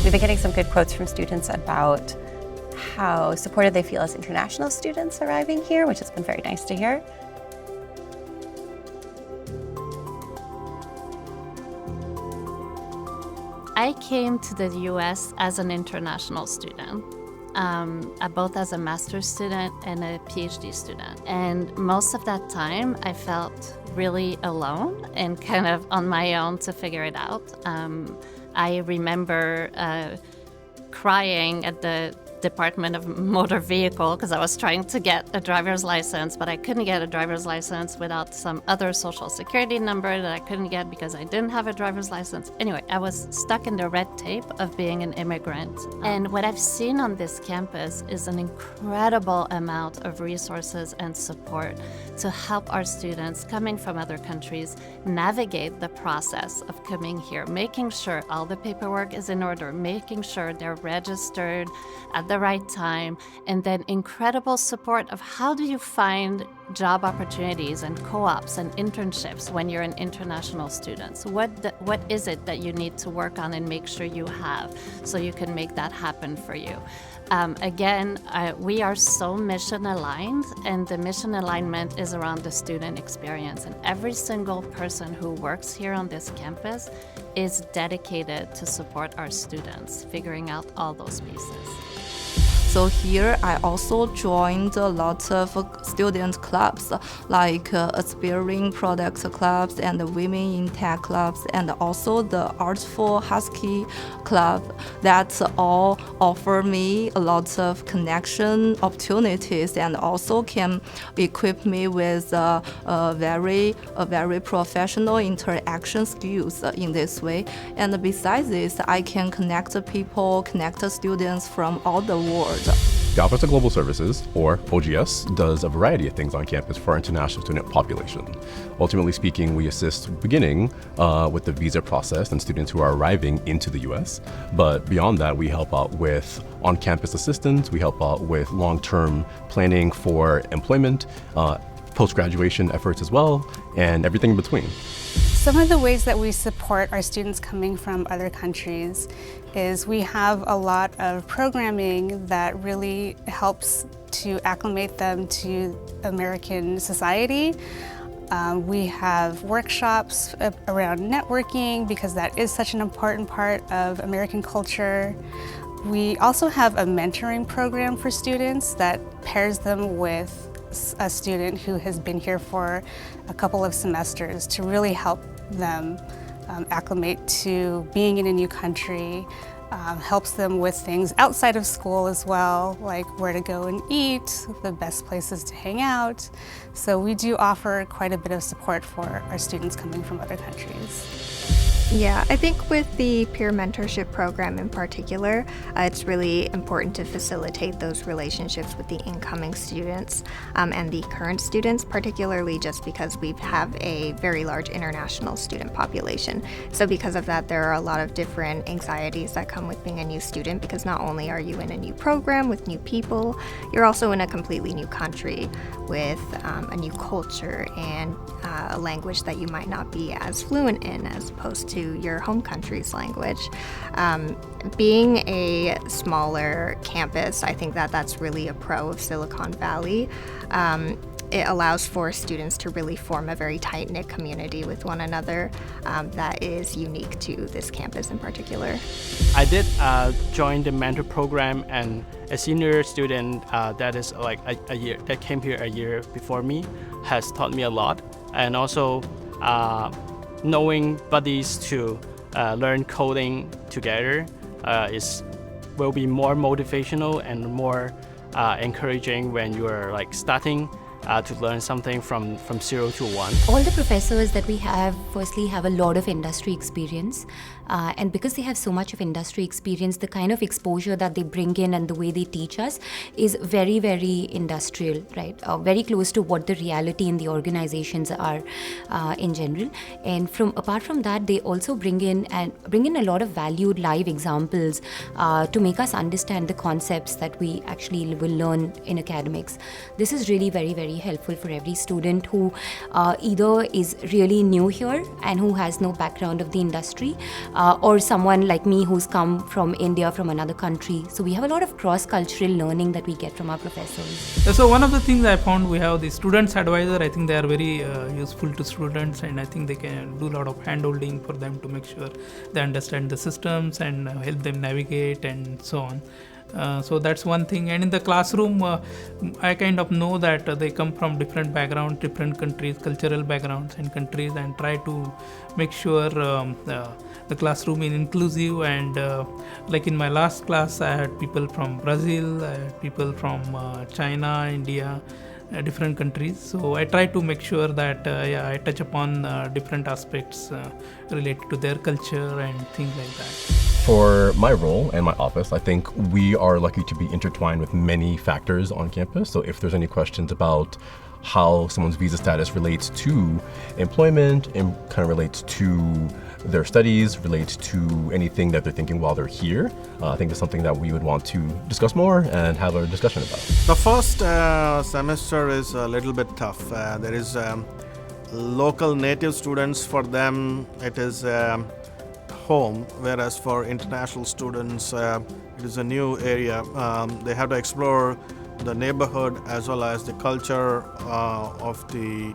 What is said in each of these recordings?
We've been getting some good quotes from students about how supported they feel as international students arriving here, which has been very nice to hear. I came to the US as an international student, both as a master's student and a PhD student. And most of that time, I felt really alone and kind of on my own to figure it out. I remember crying at the Department of Motor Vehicle because I was trying to get a driver's license, but I couldn't get a driver's license without some other social security number that I couldn't get because I didn't have a driver's license. Anyway, I was stuck in the red tape of being an immigrant. And what I've seen on this campus is an incredible amount of resources and support to help our students coming from other countries navigate the process of coming here, making sure all the paperwork is in order, making sure they're registered at the right time, and then incredible support of how do you find job opportunities and co-ops and internships when you're an international student. So what is it that you need to work on and make sure you have so you can make that happen for you? We are so mission aligned, and the mission alignment is around the student experience. And every single person who works here on this campus is dedicated to support our students, figuring out all those pieces. So here I also joined a lot of student clubs like Aspiring Products Clubs and the Women in Tech Clubs, and also the Artful Husky Club that all offer me a lot of connection opportunities and also can equip me with very professional interaction skills in this way. And besides this, I can connect people, connect students from all the world. The Office of Global Services, or OGS, does a variety of things on campus for our international student population. Ultimately speaking, we assist beginning with the visa process and students who are arriving into the US. But beyond that, we help out with on-campus assistance, we help out with long-term planning for employment, post-graduation efforts as well, and everything in between. Some of the ways that we support our students coming from other countries is we have a lot of programming that really helps to acclimate them to American society. We have workshops around networking because that is such an important part of American culture. We also have a mentoring program for students that pairs them with a student who has been here for a couple of semesters to really help them acclimate to being in a new country, helps them with things outside of school as well, like where to go and eat, the best places to hang out. So we do offer quite a bit of support for our students coming from other countries. Yeah, I think with the peer mentorship program in particular, it's really important to facilitate those relationships with the incoming students and the current students, particularly just because we have a very large international student population. So because of that, there are a lot of different anxieties that come with being a new student, because not only are you in a new program with new people, you're also in a completely new country with a new culture and a language that you might not be as fluent in as opposed to your home country's language. Being a smaller campus, I think that that's really a pro of Silicon Valley. It allows for students to really form a very tight-knit community with one another that is unique to this campus in particular. I did join the mentor program, and a senior student that is like a year that came here a year before me has taught me a lot, and also knowing buddies to learn coding together will be more motivational and more encouraging when you are like starting to learn something from 0 to 1. All the professors that we have firstly have a lot of industry experience, and because they have so much of industry experience, the kind of exposure that they bring in and the way they teach us is very, very industrial, right? Very close to what the reality in the organizations are in general. And apart from that, they also bring in a lot of valued live examples to make us understand the concepts that we actually will learn in academics. This is really very, very helpful for every student who either is really new here and who has no background of the industry, or someone like me who's come from India, from another country. So we have a lot of cross-cultural learning that we get from our professors. So one of the things I found, we have the students advisor. I think they are very useful to students, and I think they can do a lot of hand-holding for them to make sure they understand the systems and help them navigate and so on. So that's one thing. And in the classroom, I kind of know that they come from different backgrounds, different countries, cultural backgrounds and countries, and try to make sure the classroom is inclusive. And like in my last class, I had people from Brazil, I had people from China, India, different countries. So I try to make sure that I touch upon different aspects related to their culture and things like that. For my role and my office, I think we are lucky to be intertwined with many factors on campus. So if there's any questions about how someone's visa status relates to employment and kind of relates to their studies, relates to anything that they're thinking while they're here, I think it's something that we would want to discuss more and have a discussion about. The first semester is a little bit tough. There is local native students. For them it is home, whereas for international students it is a new area. They have to explore the neighborhood as well as the culture of the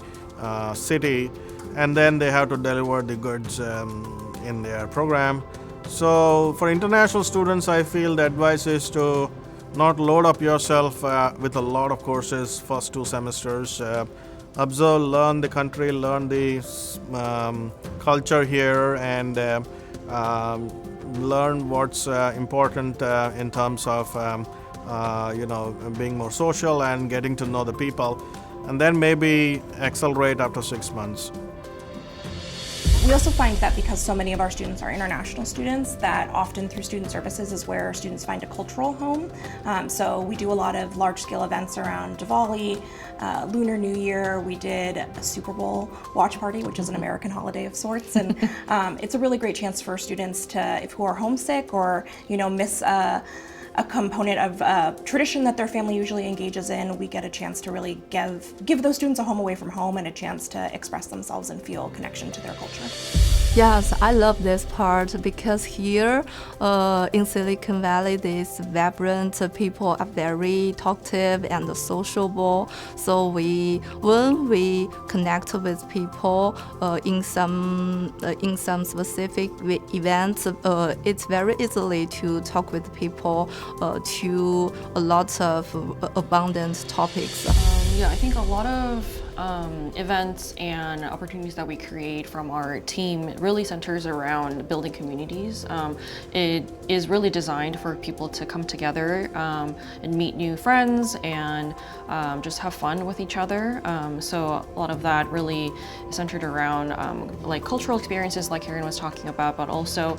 city, and then they have to deliver the goods in their program. So for international students, I feel the advice is to not load up yourself with a lot of courses first 2 semesters. Observe, learn the country, learn the culture here, and learn what's important in terms of being more social and getting to know the people, and then maybe accelerate after 6 months. We also find that because so many of our students are international students, that often through student services is where students find a cultural home. So we do a lot of large-scale events around Diwali, Lunar New Year. We did a Super Bowl watch party, which is an American holiday of sorts, and it's a really great chance for students to, who are homesick or miss a component of tradition that their family usually engages in, we get a chance to really give those students a home away from home and a chance to express themselves and feel connection to their culture. Yes, I love this part because here in Silicon Valley, these vibrant people are very talkative and sociable. So when we connect with people in some specific events, it's very easily to talk with people to a lot of abundant topics. I think a lot of events and opportunities that we create from our team really centers around building communities. It is really designed for people to come together and meet new friends and just have fun with each other. So a lot of that really is centered around like cultural experiences like Karen was talking about, but also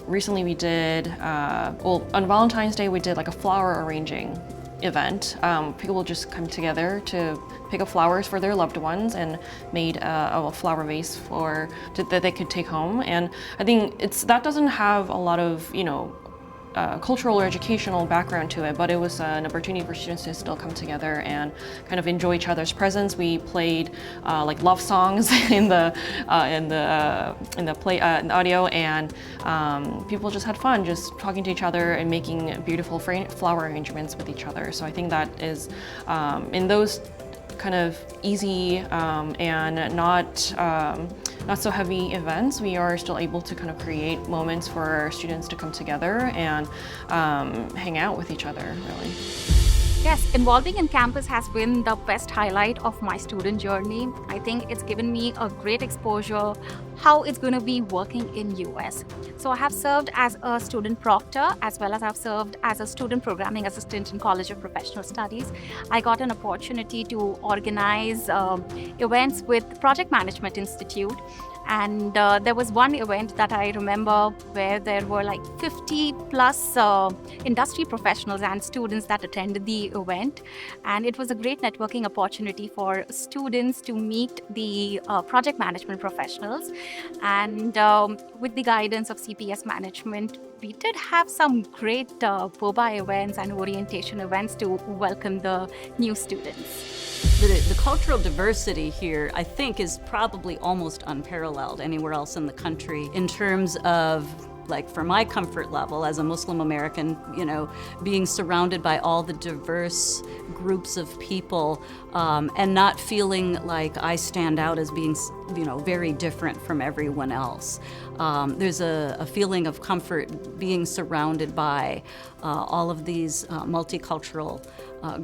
recently we did, on Valentine's Day we did like a flower arranging event. People will just come together to pick up flowers for their loved ones and made a flower vase that they could take home. And I think that doesn't have a lot of cultural or educational background to it, but it was an opportunity for students to still come together and kind of enjoy each other's presence. We played like love songs in the audio, and people just had fun just talking to each other and making beautiful flower arrangements with each other. So I think that is in those kind of easy and not so heavy events, we are still able to kind of create moments for students to come together and hang out with each other, really. Yes, involving in campus has been the best highlight of my student journey. I think it's given me a great exposure how it's going to be working in US. So I have served as a student proctor as well as I've served as a student programming assistant in College of Professional Studies. I got an opportunity to organize events with Project Management Institute. And there was one event that I remember where there were like 50 plus industry professionals and students that attended the event. And it was a great networking opportunity for students to meet the project management professionals. And with the guidance of CPS management, we did have some great boba events and orientation events to welcome the new students. The cultural diversity here, I think, is probably almost unparalleled anywhere else in the country in terms of, like, for my comfort level as a Muslim American, you know, being surrounded by all the diverse groups of people and not feeling like I stand out as being, you know, very different from everyone else. There's a feeling of comfort being surrounded by all of these multicultural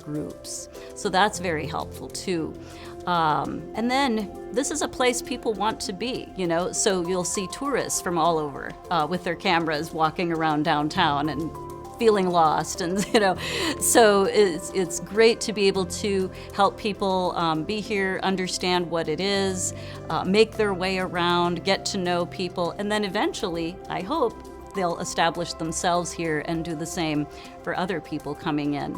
groups. So that's very helpful too. And then this is a place people want to be, you know, so you'll see tourists from all over with their cameras walking around downtown and feeling lost, and you know, so it's great to be able to help people be here, understand what it is, make their way around, get to know people, and then eventually, I hope, they'll establish themselves here and do the same for other people coming in.